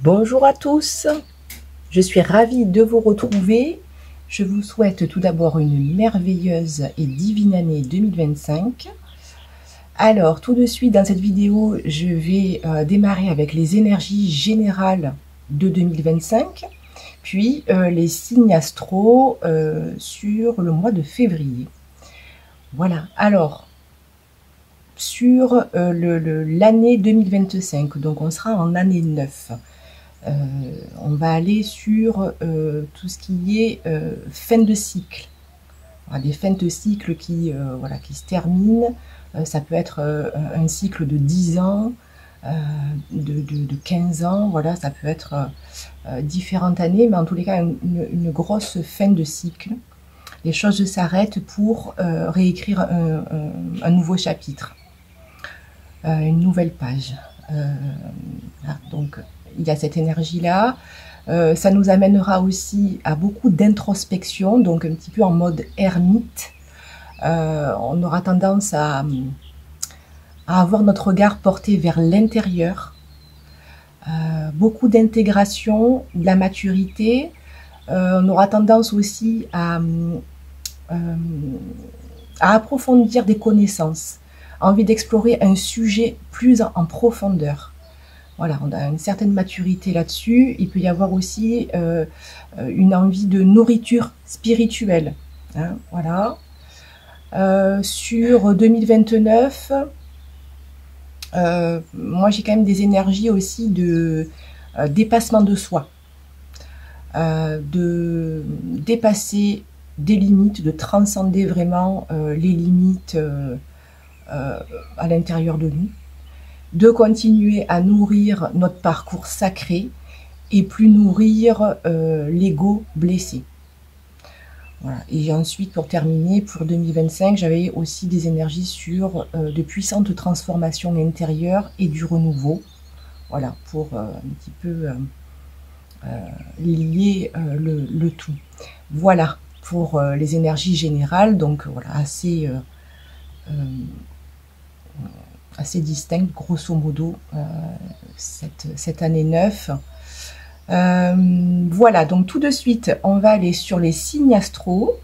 Bonjour à tous, je suis ravie de vous retrouver. Je vous souhaite tout d'abord une merveilleuse et divine année 2025. Alors, tout de suite dans cette vidéo, je vais démarrer avec les énergies générales de 2025, puis les signes astro sur le mois de février. Voilà, alors, sur l'année 2025, donc on sera en année 9. On va aller sur tout ce qui est fin de cycle. Voilà, des fins de cycle qui se terminent. Ça peut être un cycle de 10 ans, de 15 ans, voilà, ça peut être différentes années, mais en tous les cas, une grosse fin de cycle. Les choses s'arrêtent pour réécrire un nouveau chapitre, une nouvelle page. Voilà, donc, il y a cette énergie-là. Ça nous amènera aussi à beaucoup d'introspection, donc un petit peu en mode ermite. On aura tendance à avoir notre regard porté vers l'intérieur. Beaucoup d'intégration, de la maturité. On aura tendance aussi à approfondir des connaissances, envie d'explorer un sujet plus en profondeur. Voilà, on a une certaine maturité là-dessus. Il peut y avoir aussi une envie de nourriture spirituelle. Hein, voilà. Sur 2029, moi j'ai quand même des énergies aussi de dépassement de soi, de dépasser des limites, de transcender vraiment les limites à l'intérieur de nous, de continuer à nourrir notre parcours sacré et plus nourrir l'ego blessé. Voilà. Et ensuite, pour terminer, pour 2025, j'avais aussi des énergies sur de puissantes transformations intérieures et du renouveau. Voilà, pour un petit peu lier le tout. Voilà, pour les énergies générales, donc voilà, assez distincte, grosso modo, cette année 9. Voilà, donc tout de suite, on va aller sur les signes astro.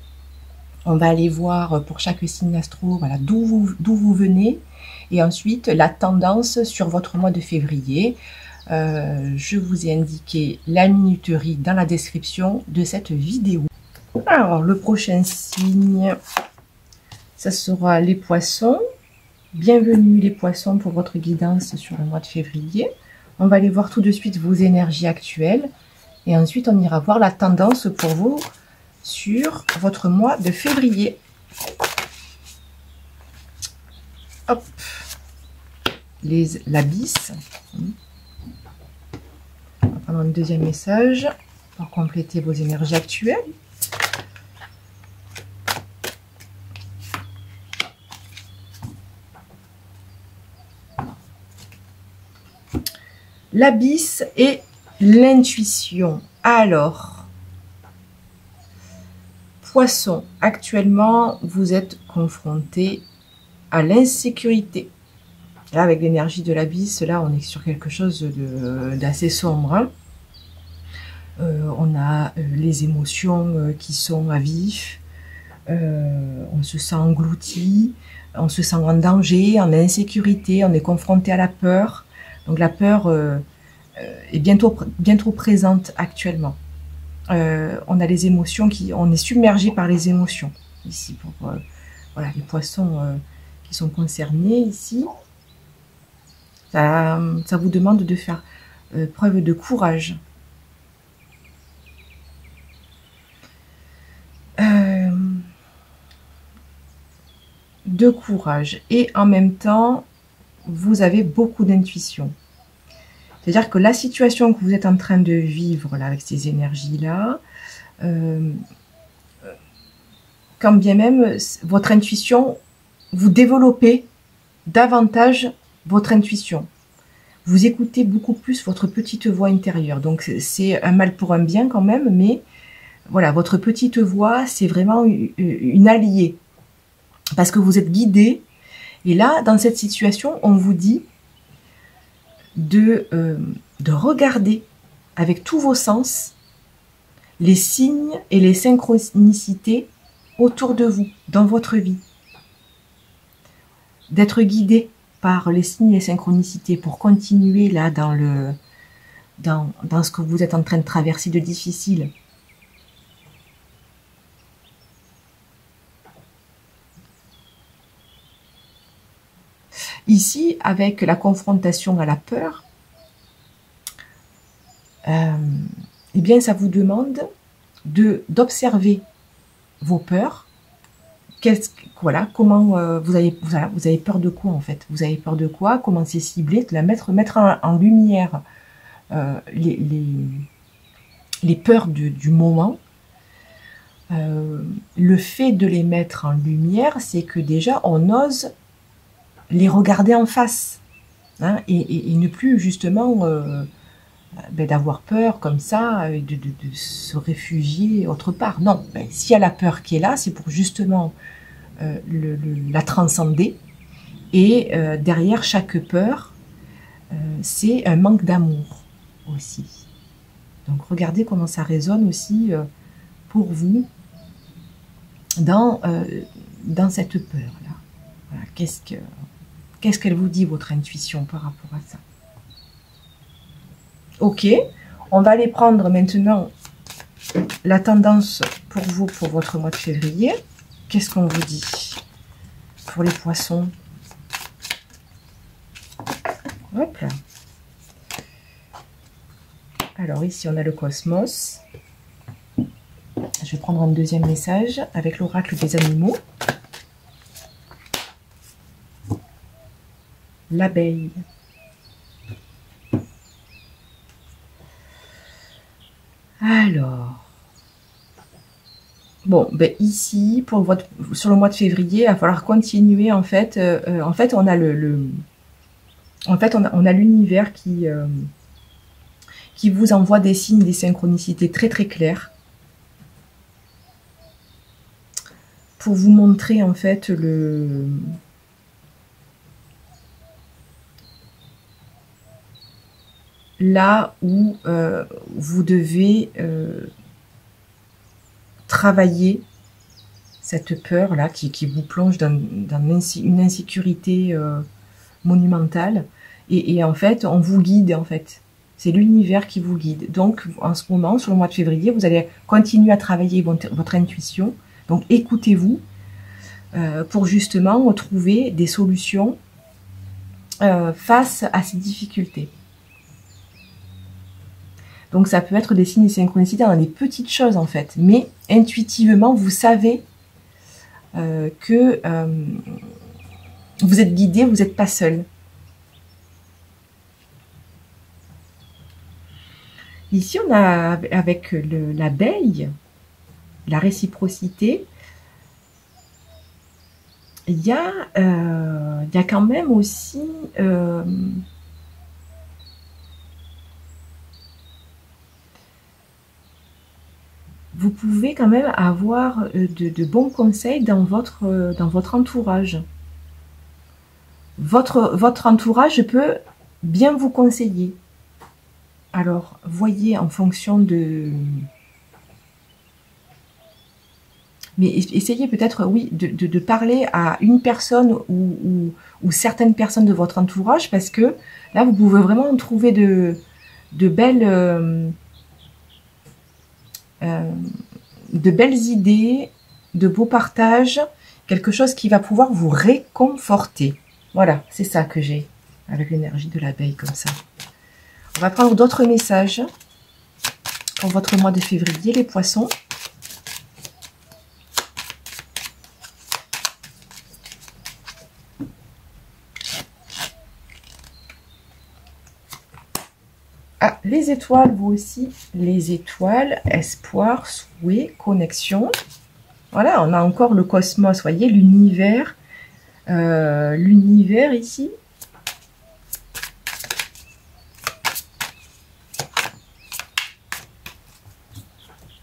On va aller voir pour chaque signe astro, voilà, d'où vous venez. Et ensuite, la tendance sur votre mois de février. Je vous ai indiqué la minuterie dans la description de cette vidéo. Alors, le prochain signe, ça sera les poissons. Bienvenue les poissons pour votre guidance sur le mois de février. On va aller voir tout de suite vos énergies actuelles. Et ensuite, on ira voir la tendance pour vous sur votre mois de février. Hop. L'abysse. On va prendre un deuxième message pour compléter vos énergies actuelles. L'abysse et l'intuition. Alors, Poisson, actuellement, vous êtes confronté à l'insécurité. Là, avec l'énergie de l'abysse, là, on est sur quelque chose d'assez sombre. Hein. On a les émotions qui sont à vif. On se sent englouti. On se sent en danger, en insécurité. On est confronté à la peur. Donc la peur est bien trop présente actuellement. On a les émotions on est submergé par les émotions ici pour voilà, les poissons qui sont concernés ici. Ça vous demande de faire preuve de courage. De courage et en même temps vous avez beaucoup d'intuition. C'est-à-dire que la situation que vous êtes en train de vivre là, avec ces énergies-là, quand bien même votre intuition, vous développez davantage votre intuition. Vous écoutez beaucoup plus votre petite voix intérieure. Donc c'est un mal pour un bien quand même, mais voilà, votre petite voix, c'est vraiment une alliée. Parce que vous êtes guidé. Et là, dans cette situation, on vous dit de regarder avec tous vos sens les signes et les synchronicités autour de vous, dans votre vie. D'être guidé par les signes et les synchronicités pour continuer là dans ce que vous êtes en train de traverser de difficile. Ici, avec la confrontation à la peur, eh bien, ça vous demande d'observer vos peurs. Voilà, comment vous avez peur de quoi en fait? Vous avez peur de quoi? Comment c'est ciblé? De la mettre en lumière les peurs du moment. Le fait de les mettre en lumière, c'est que déjà on ose les regarder en face, hein, et ne plus justement d'avoir peur comme ça, de se réfugier autre part. Non, s'il y a la peur qui est là, c'est pour justement la transcender. Et derrière chaque peur, c'est un manque d'amour aussi. Donc regardez comment ça résonne aussi pour vous dans cette peur-là. Voilà, qu'est-ce qu'elle vous dit, votre intuition, par rapport à ça? Ok, on va aller prendre maintenant la tendance pour vous, pour votre mois de février. Qu'est-ce qu'on vous dit pour les poissons? Hop là. Alors ici, on a le cosmos. Je vais prendre un deuxième message avec l'oracle des animaux. L'abeille. Alors, bon, ben ici, sur le mois de février, il va falloir continuer, en fait. En fait, on a on a l'univers qui vous envoie des signes, des synchronicités très très claires pour vous montrer, en fait, là où vous devez travailler cette peur-là qui vous plonge dans une insécurité monumentale. Et en fait, on vous guide, en fait. C'est l'univers qui vous guide. Donc, en ce moment, sur le mois de février, vous allez continuer à travailler votre intuition. Donc, écoutez-vous pour justement trouver des solutions face à ces difficultés. Donc ça peut être des signes de synchronicité dans des petites choses en fait. Mais intuitivement, vous savez que vous êtes guidé, vous n'êtes pas seul. Ici, on a avec l'abeille, la réciprocité, il y a quand même aussi... vous pouvez quand même avoir de bons conseils dans votre entourage. Votre entourage peut bien vous conseiller. Alors, voyez en fonction de... Mais essayez peut-être, oui, de parler à une personne ou certaines personnes de votre entourage, parce que là, vous pouvez vraiment trouver de belles idées, de beaux partages, quelque chose qui va pouvoir vous réconforter. Voilà, c'est ça que j'ai avec l'énergie de l'abeille comme ça. On va prendre d'autres messages pour votre mois de février, les poissons. Ah, les étoiles, vous aussi. Les étoiles, espoir, souhait, connexion. Voilà, on a encore le cosmos, voyez, l'univers. L'univers ici.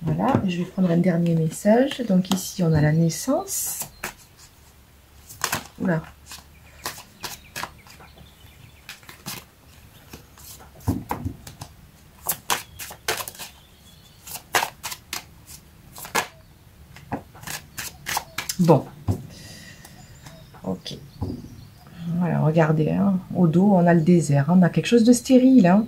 Voilà, je vais prendre un dernier message. Donc ici, on a la naissance. Oula. Bon, ok. Voilà, regardez, hein, au dos, on a le désert. On a quelque chose de stérile. Hein.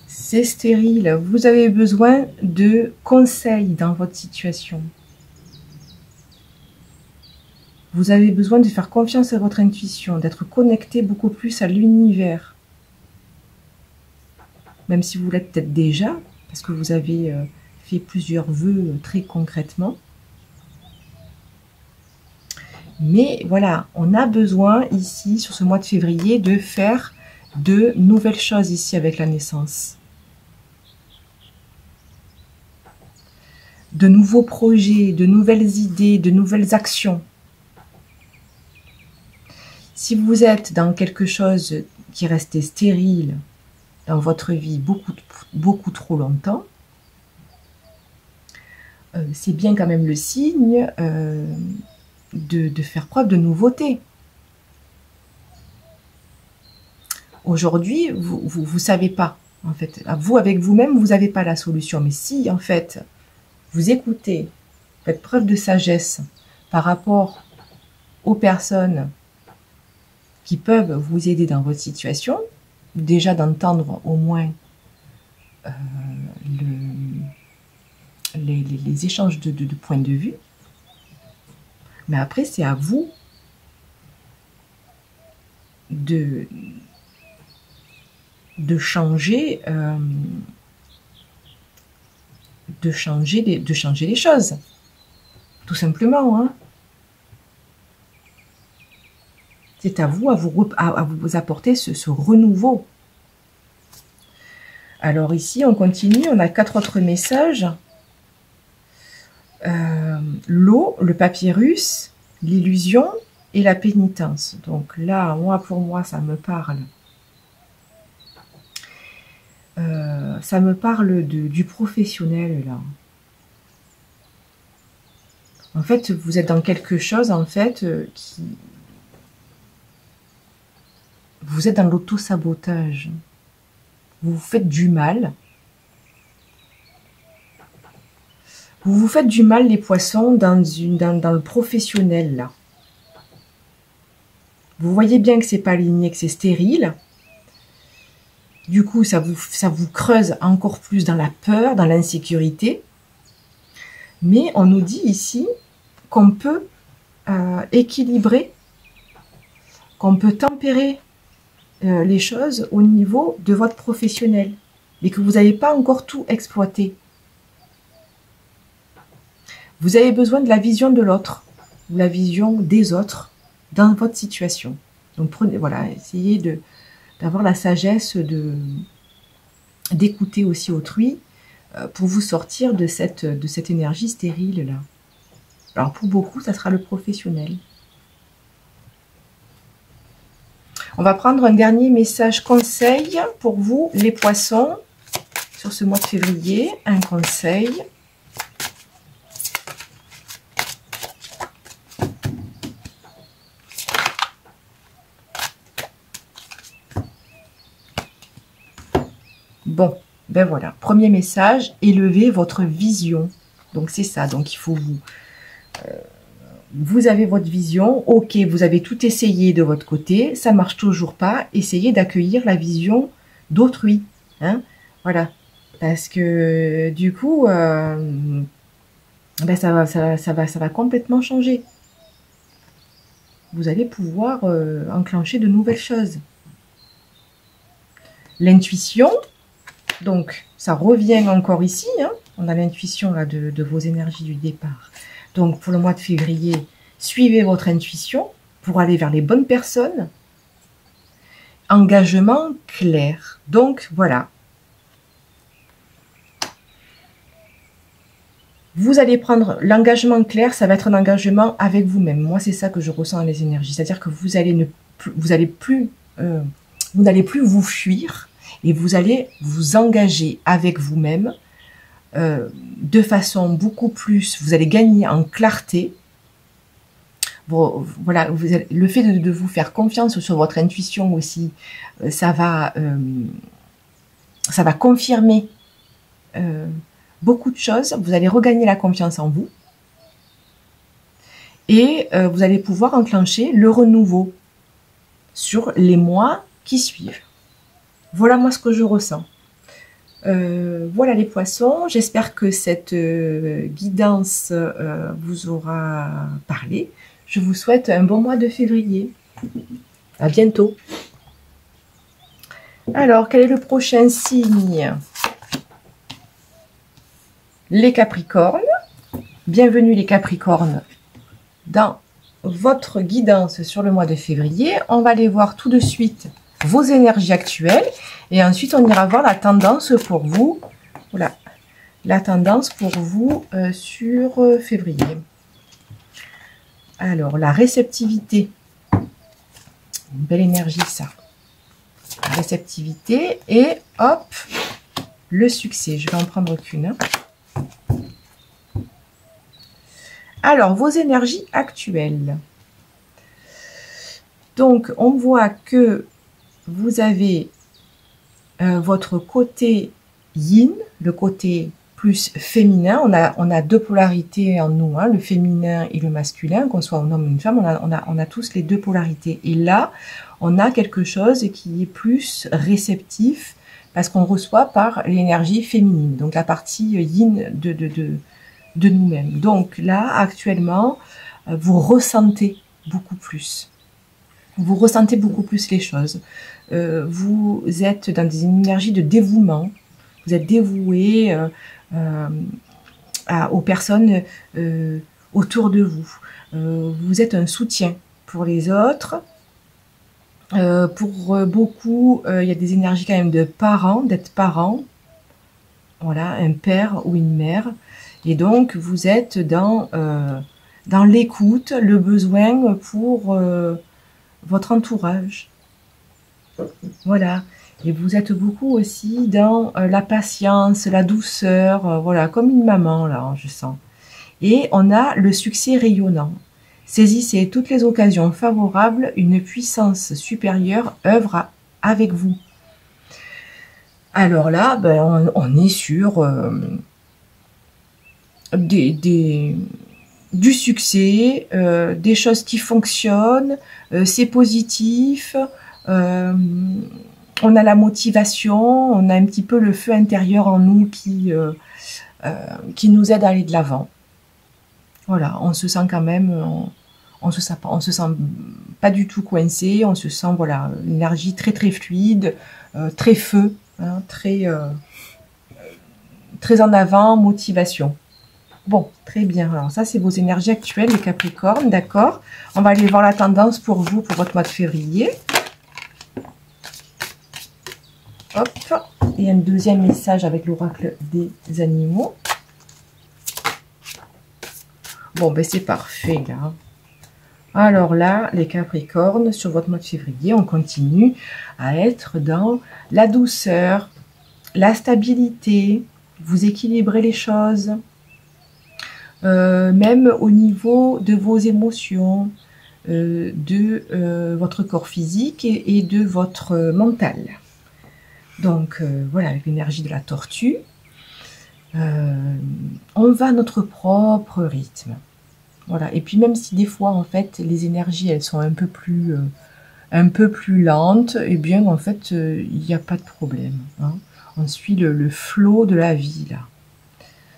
C'est stérile. Vous avez besoin de conseils dans votre situation. Vous avez besoin de faire confiance à votre intuition, d'être connecté beaucoup plus à l'univers. Même si vous l'êtes peut-être déjà, parce que vous avez fait plusieurs vœux très concrètement. Mais voilà, on a besoin ici, sur ce mois de février, de faire de nouvelles choses ici avec la naissance. De nouveaux projets, de nouvelles idées, de nouvelles actions. Si vous êtes dans quelque chose qui restait stérile dans votre vie beaucoup trop longtemps, c'est bien quand même le signe de faire preuve de nouveauté. Aujourd'hui, vous ne savez pas, en fait. Vous, avec vous-même, vous n'avez pas la solution. Mais si, en fait, vous écoutez, faites preuve de sagesse par rapport aux personnes qui peuvent vous aider dans votre situation, déjà d'entendre au moins les échanges de points de vue. Mais après, c'est à vous de changer les choses, tout simplement. Hein. C'est à vous à vous apporter ce renouveau. Alors ici, on continue, on a 4 autres messages. L'eau, le papyrus, l'illusion et la pénitence. Donc là, pour moi, ça me parle. Ça me parle du professionnel, là. En fait, vous êtes dans quelque chose, en fait, vous êtes dans l'auto-sabotage. Vous vous faites du mal. Vous vous faites du mal, les poissons, dans le professionnel, là. Vous voyez bien que c'est pas aligné, que c'est stérile. Du coup, ça vous creuse encore plus dans la peur, dans l'insécurité. Mais on nous dit ici qu'on peut équilibrer, qu'on peut tempérer les choses au niveau de votre professionnel. Et que vous n'avez pas encore tout exploité. Vous avez besoin de la vision de l'autre, ou la vision des autres dans votre situation. Donc prenez, voilà, essayez d'avoir la sagesse d'écouter aussi autrui pour vous sortir de cette énergie stérile là. Alors pour beaucoup, ça sera le professionnel. On va prendre un dernier message conseil pour vous, les poissons, sur ce mois de février. Un conseil. Bon, ben voilà. Premier message, élevez votre vision. Donc c'est ça, donc il faut vous avez votre vision, ok, vous avez tout essayé de votre côté, ça marche toujours pas, essayez d'accueillir la vision d'autrui, hein, voilà, parce que du coup, ben ça va complètement changer. Vous allez pouvoir enclencher de nouvelles choses. L'intuition, donc ça revient encore ici, hein, on a l'intuition là de vos énergies du départ. Donc, pour le mois de février, suivez votre intuition pour aller vers les bonnes personnes. Engagement clair. Donc, voilà. Vous allez prendre l'engagement clair, ça va être un engagement avec vous-même. Moi, c'est ça que je ressens dans les énergies. C'est-à-dire que vous n'allez plus vous fuir et vous allez vous engager avec vous-même. De façon beaucoup plus, vous allez gagner en clarté. Bon, voilà, le fait de vous faire confiance sur votre intuition aussi, ça va confirmer beaucoup de choses. Vous allez regagner la confiance en vous. et vous allez pouvoir enclencher le renouveau sur les mois qui suivent. Voilà moi ce que je ressens. Voilà les poissons, j'espère que cette guidance vous aura parlé. Je vous souhaite un bon mois de février. À bientôt. Alors, quel est le prochain signe? Les Capricornes. Bienvenue les Capricornes dans votre guidance sur le mois de février. On va aller voir tout de suite vos énergies actuelles et ensuite on ira voir la tendance pour vous. Voilà, la tendance pour vous sur février. Alors, la réceptivité. Une belle énergie ça. La réceptivité et hop, le succès. Je vais en prendre qu'une. Alors, vos énergies actuelles. Donc, on voit que vous avez votre côté yin, le côté plus féminin. On a deux polarités en nous, hein, le féminin et le masculin, qu'on soit un homme ou une femme, on a tous les deux polarités. Et là, on a quelque chose qui est plus réceptif parce qu'on reçoit par l'énergie féminine, donc la partie yin de nous-mêmes. Donc là, actuellement, vous ressentez beaucoup plus. Vous ressentez beaucoup plus les choses. Vous êtes dans des énergies de dévouement. Vous êtes dévoué aux personnes autour de vous. Vous êtes un soutien pour les autres. Pour beaucoup, il y a des énergies quand même de parents, d'être parents. Voilà, un père ou une mère. Et donc, vous êtes dans l'écoute, le besoin pour votre entourage. Voilà. Et vous êtes beaucoup aussi dans la patience, la douceur, voilà, comme une maman, là, je sens. Et on a le succès rayonnant. Saisissez toutes les occasions favorables, une puissance supérieure œuvre avec vous. Alors là, ben, on est sur du succès, des choses qui fonctionnent, c'est positif, on a la motivation, on a un petit peu le feu intérieur en nous qui nous aide à aller de l'avant. Voilà, on se sent quand même, on se sent pas du tout coincé, on se sent, voilà, l'énergie très très fluide, très feu, hein, très en avant, motivation. Bon, très bien. Alors ça, c'est vos énergies actuelles, les Capricornes, d'accord. On va aller voir la tendance pour vous, pour votre mois de février. Hop. Et un deuxième message avec l'oracle des animaux. Bon, ben c'est parfait, là. Alors là, les Capricornes, sur votre mois de février, on continue à être dans la douceur, la stabilité, vous équilibrez les choses. Même au niveau de vos émotions, de votre corps physique et de votre mental. Donc voilà, avec l'énergie de la tortue, on va à notre propre rythme. Voilà. Et puis même si des fois en fait les énergies elles sont un peu plus lentes, et bien en fait il n'y a pas de problème. Hein. On suit le flot de la vie là.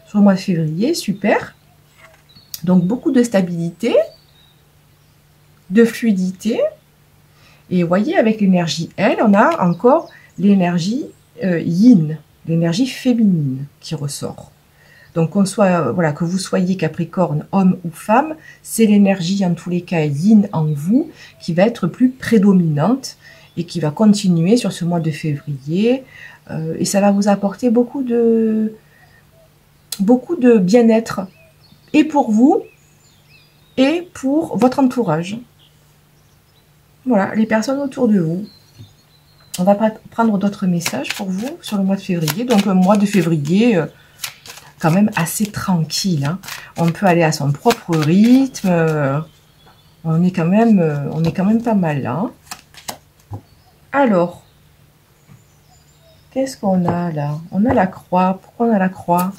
Sur le mois de février, super. Donc, beaucoup de stabilité, de fluidité. Et vous voyez, avec l'énergie elle, on a encore l'énergie yin, l'énergie féminine qui ressort. Donc, voilà, que vous soyez Capricorne, homme ou femme, c'est l'énergie, en tous les cas, yin en vous, qui va être plus prédominante et qui va continuer sur ce mois de février. Et ça va vous apporter beaucoup de bien-être. Et pour vous, et pour votre entourage. Voilà, les personnes autour de vous. On va prendre d'autres messages pour vous sur le mois de février. Donc, un mois de février quand même assez tranquille. Hein. On peut aller à son propre rythme. On est quand même pas mal là. Hein. Alors, qu'est-ce qu'on a là? On a la croix. Pourquoi on a la croix?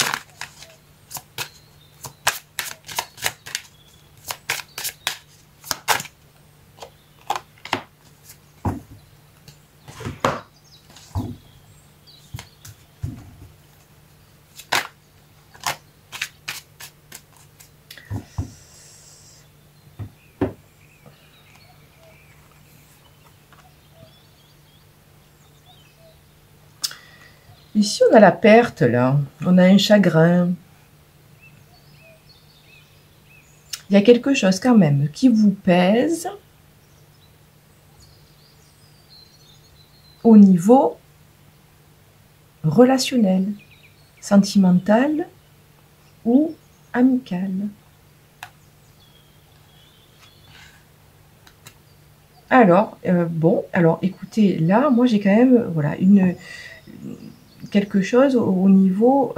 Ici, on a la perte, là. On a un chagrin. Il y a quelque chose quand même qui vous pèse au niveau relationnel, sentimental ou amical. Alors, bon, alors écoutez, là, moi j'ai quand même, voilà, quelque chose au niveau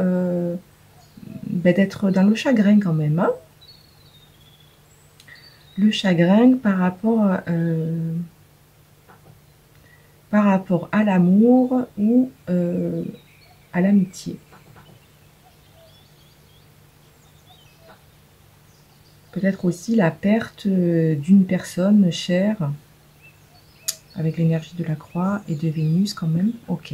d'être dans le chagrin quand même. Hein. Le chagrin par rapport à l'amour ou à l'amitié. Peut-être aussi la perte d'une personne chère, avec l'énergie de la croix et de Vénus quand même. Ok.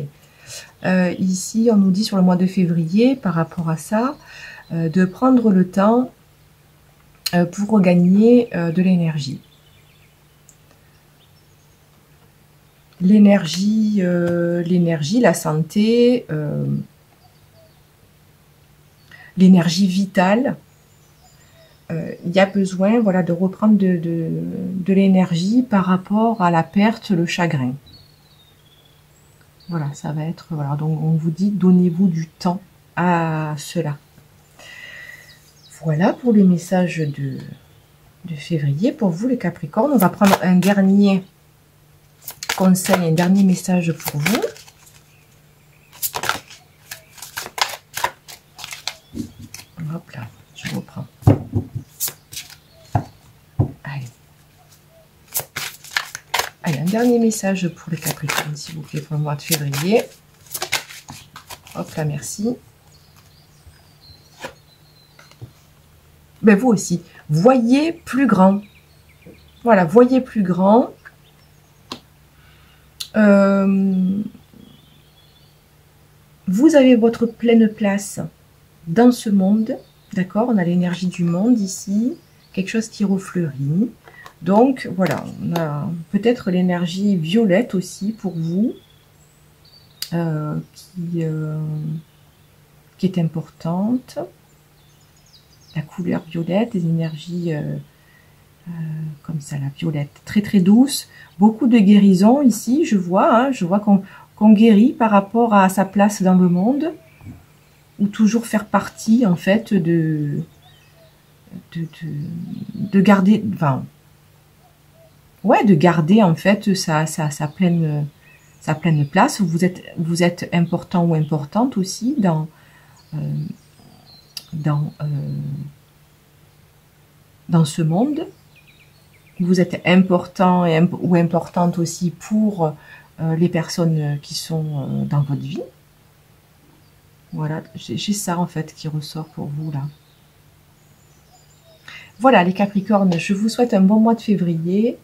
Ici, on nous dit sur le mois de février, par rapport à ça, de prendre le temps pour regagner de l'énergie. L'énergie, la santé, l'énergie vitale. Il y a besoin, voilà, de reprendre de l'énergie par rapport à la perte, le chagrin. Voilà, ça va être, voilà, donc on vous dit, donnez-vous du temps à cela. Voilà pour le message de février. Pour vous, les Capricornes, on va prendre un dernier conseil, un dernier message pour vous. Hop là, je reprends. Allez, un dernier message pour les Capricornes, s'il vous plaît, pour le mois de février. Hop là, merci. Ben, vous aussi, voyez plus grand. Voilà, voyez plus grand. Vous avez votre pleine place dans ce monde. D'accord? On a l'énergie du monde ici. Quelque chose qui refleurit. Donc, voilà, on a peut-être l'énergie violette aussi pour vous, qui est importante. La couleur violette, des énergies comme ça, la violette, très très douce. Beaucoup de guérison ici, je vois qu'on guérit par rapport à sa place dans le monde, ou toujours faire partie, en fait, de garder... Enfin, ouais, de garder en fait sa pleine place. Vous êtes important ou importante aussi dans ce monde. Vous êtes important ou importante aussi pour les personnes qui sont dans votre vie. Voilà, j'ai ça en fait qui ressort pour vous là. Voilà les Capricornes, je vous souhaite un bon mois de février.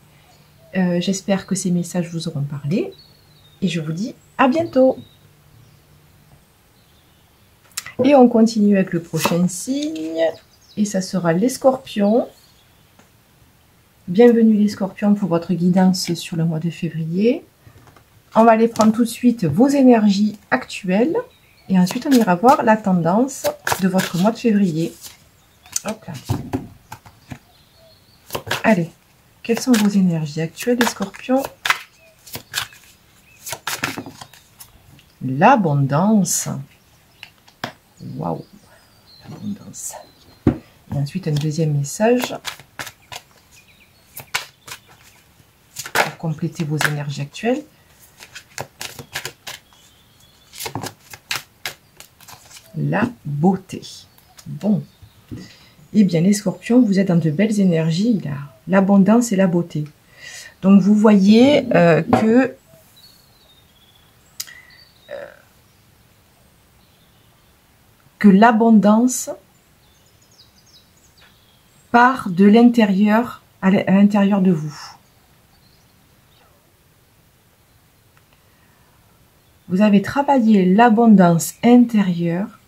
J'espère que ces messages vous auront parlé. Et je vous dis à bientôt. Et on continue avec le prochain signe. Et ça sera les Scorpions. Bienvenue les Scorpions pour votre guidance sur le mois de février. On va aller prendre tout de suite vos énergies actuelles. Et ensuite, on ira voir la tendance de votre mois de février. Hop là. Allez. Quelles sont vos énergies actuelles, les Scorpions? L'abondance. Waouh, l'abondance. Et ensuite, un deuxième message pour compléter vos énergies actuelles. La beauté. Bon. Eh bien, les Scorpions, vous êtes dans de belles énergies, là. L'abondance et la beauté. Donc, vous voyez que l'abondance part de l'intérieur à l'intérieur de vous. Vous avez travaillé l'abondance intérieure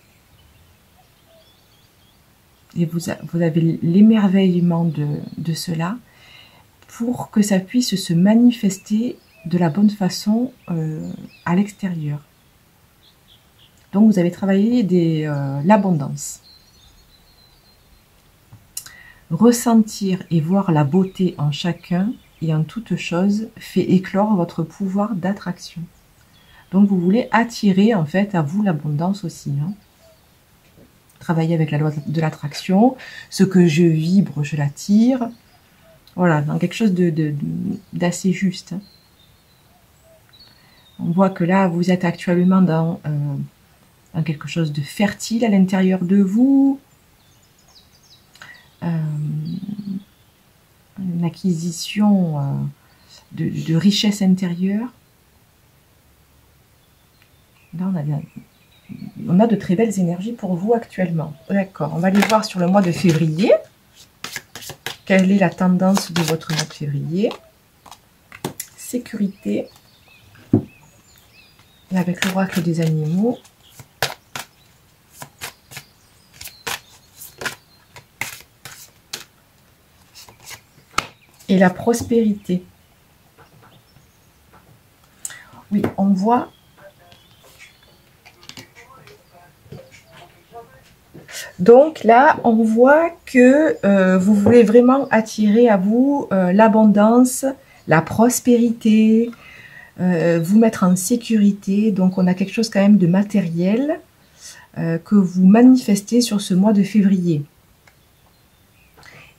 et vous avez l'émerveillement de cela pour que ça puisse se manifester de la bonne façon à l'extérieur. Donc vous avez travaillé l'abondance. Ressentir et voir la beauté en chacun et en toute chose fait éclore votre pouvoir d'attraction. Donc vous voulez attirer en fait à vous l'abondance aussi. Hein. Travailler avec la loi de l'attraction. Ce que je vibre, je l'attire. Voilà, dans quelque chose d'assez juste. Hein. On voit que là, vous êtes actuellement dans quelque chose de fertile à l'intérieur de vous. Une acquisition de richesse intérieure. Là, on a de très belles énergies pour vous actuellement. D'accord, on va aller voir sur le mois de février. Quelle est la tendance de votre mois de février? Sécurité. Et avec l'oracle des animaux. Et la prospérité. Oui, on voit. Donc là, on voit que vous voulez vraiment attirer à vous l'abondance, la prospérité, vous mettre en sécurité. Donc on a quelque chose quand même de matériel que vous manifestez sur ce mois de février.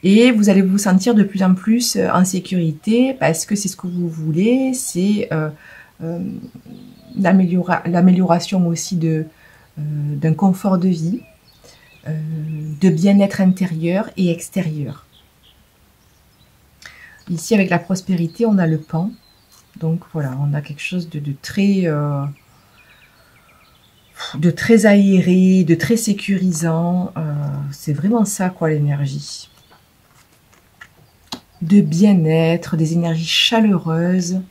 Et vous allez vous sentir de plus en plus en sécurité parce que c'est ce que vous voulez, c'est l'amélioration aussi d'un confort de vie, de bien-être intérieur et extérieur. Ici, avec la prospérité, on a le pan. Donc voilà, on a quelque chose de très aéré, de très sécurisant. C'est vraiment ça, quoi, l'énergie. De bien-être, des énergies chaleureuses.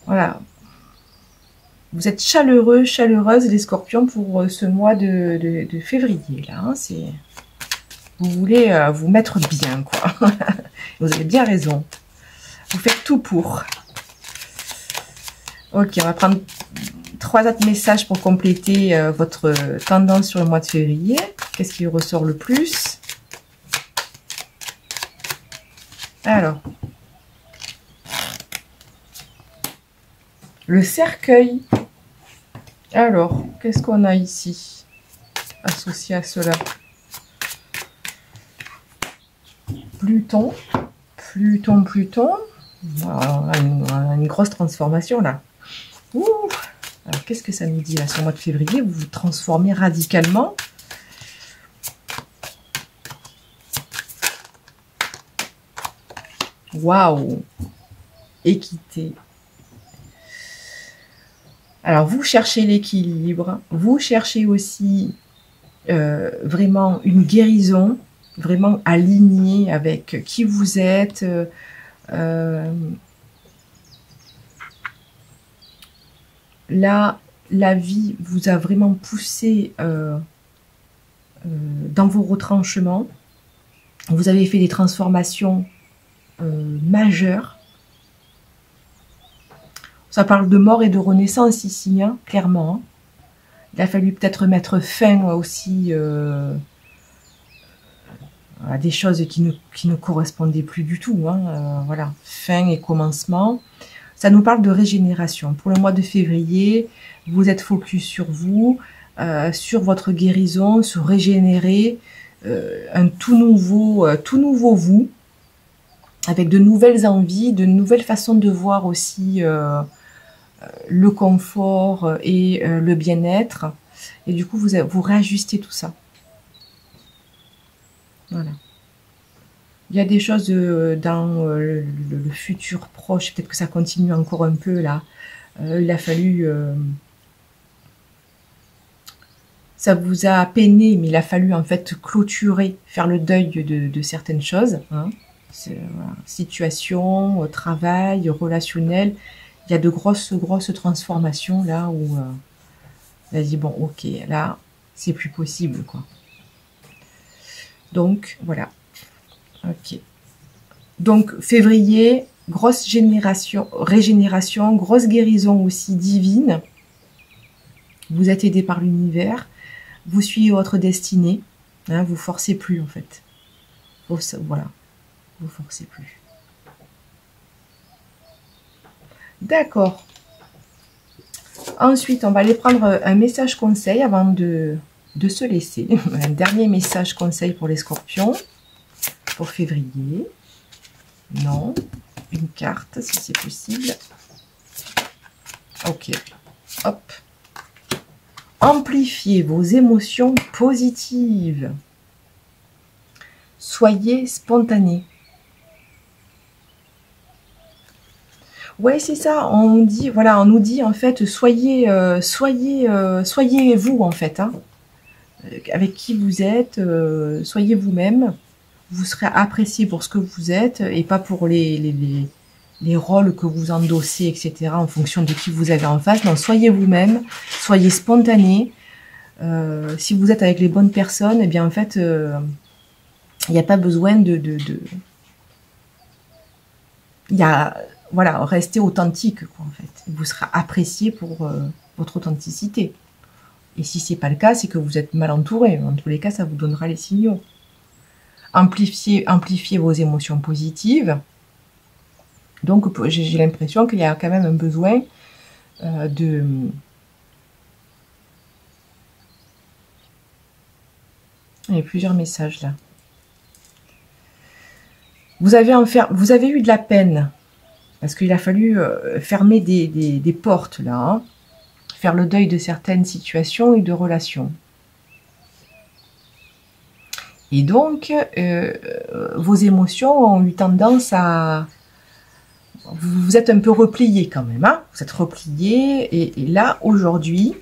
Voilà. Vous êtes chaleureux, chaleureuse, les scorpions, pour ce mois de février. Là, hein, vous voulez vous mettre bien, quoi. Vous avez bien raison. Vous faites tout pour. Ok, on va prendre 3 autres messages pour compléter votre tendance sur le mois de février. Qu'est-ce qui ressort le plus? Alors, le cercueil. Alors, qu'est-ce qu'on a ici associé à cela? Pluton. Voilà, on a une grosse transformation là. Ouh. Alors, qu'est-ce que ça nous dit là sur le mois de février? Vous vous transformez radicalement. Waouh! Équité. Alors, vous cherchez l'équilibre. Vous cherchez aussi vraiment une guérison, vraiment alignée avec qui vous êtes. Là, la vie vous a vraiment poussé dans vos retranchements. Vous avez fait des transformations majeures. Ça parle de mort et de renaissance ici, hein, clairement. Hein. Il a fallu peut-être mettre fin aussi à des choses qui ne correspondaient plus du tout. Hein. Voilà, fin et commencement. Ça nous parle de régénération. Pour le mois de février, vous êtes focus sur vous, sur votre guérison, sur régénérer un tout nouveau vous, avec de nouvelles envies, de nouvelles façons de voir aussi le confort et le bien-être. Et du coup, vous réajustez tout ça. Voilà. Il y a des choses dans le futur proche, peut-être que ça continue encore un peu là. Il a fallu... ça vous a peiné, mais il a fallu en fait clôturer, faire le deuil de certaines choses. Hein. Voilà, situation, travail, relationnel. Il y a de grosses transformations là où il a dit bon ok, là c'est plus possible quoi. Donc voilà. Ok. Donc février, grosse régénération, grosse guérison aussi divine. Vous êtes aidé par l'univers. Vous suivez votre destinée. Hein, vous forcez plus en fait. Voilà. Vous forcez plus. D'accord. Ensuite, on va aller prendre un message conseil avant de se laisser. Un dernier message conseil pour les scorpions. Pour février. Non. Une carte, si c'est possible. Ok. Hop. Amplifiez vos émotions positives. Soyez spontané. Ouais, c'est ça. On dit, voilà, on nous dit en fait, soyez vous en fait, hein, avec qui vous êtes, soyez vous-même. Vous serez apprécié pour ce que vous êtes et pas pour les rôles que vous endossez, etc. en fonction de qui vous avez en face. Non, soyez vous-même, soyez spontané. Si vous êtes avec les bonnes personnes, eh bien en fait, il n'y a pas besoin voilà, restez authentique, quoi, en fait. Vous serez apprécié pour votre authenticité. Et si c'est pas le cas, c'est que vous êtes mal entouré. En tous les cas, ça vous donnera les signaux. Amplifiez vos émotions positives. Donc, j'ai l'impression qu'il y a quand même un besoin de... Il y a plusieurs messages là. Vous avez eu de la peine. Parce qu'il a fallu fermer des portes, là. Hein, faire le deuil de certaines situations et de relations. Et donc, vos émotions ont eu tendance à... Vous êtes un peu replié quand même. Hein, vous êtes replié. Et là, aujourd'hui,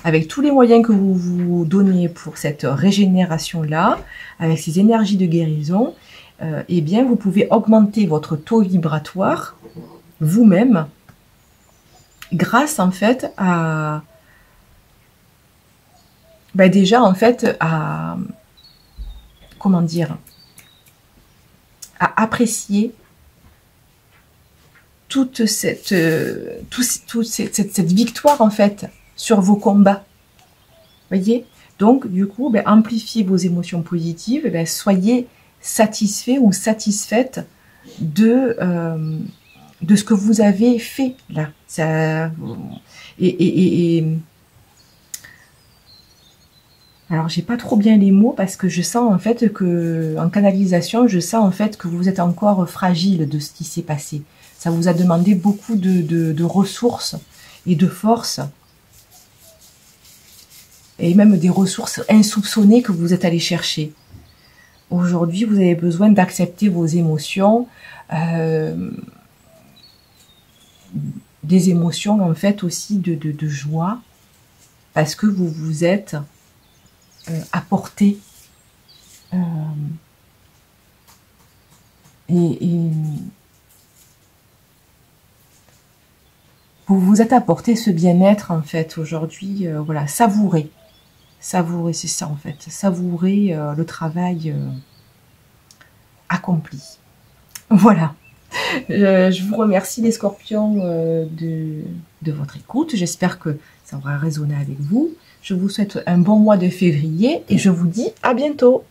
avec tous les moyens que vous vous donnez pour cette régénération-là, avec ces énergies de guérison, eh bien, vous pouvez augmenter votre taux vibratoire vous-même, grâce en fait à déjà en fait à comment dire, à apprécier toute cette victoire en fait sur vos combats. Voyez, donc du coup, amplifiez vos émotions positives, soyez satisfait ou satisfaite de ce que vous avez fait là. Ça, alors j'ai pas trop bien les mots parce que je sens en fait que en canalisation, je sens en fait que vous êtes encore fragile de ce qui s'est passé. Ça vous a demandé beaucoup de ressources et de force. Et même des ressources insoupçonnées que vous êtes allé chercher. Aujourd'hui, vous avez besoin d'accepter vos émotions, des émotions en fait aussi de joie, parce que vous vous êtes apporté vous vous êtes apporté ce bien-être en fait aujourd'hui. Voilà, savourer, c'est ça en fait, savourer le travail accompli. Voilà. Je vous remercie les scorpions de votre écoute. J'espère que ça aura résonné avec vous. Je vous souhaite un bon mois de février et je vous dis à bientôt.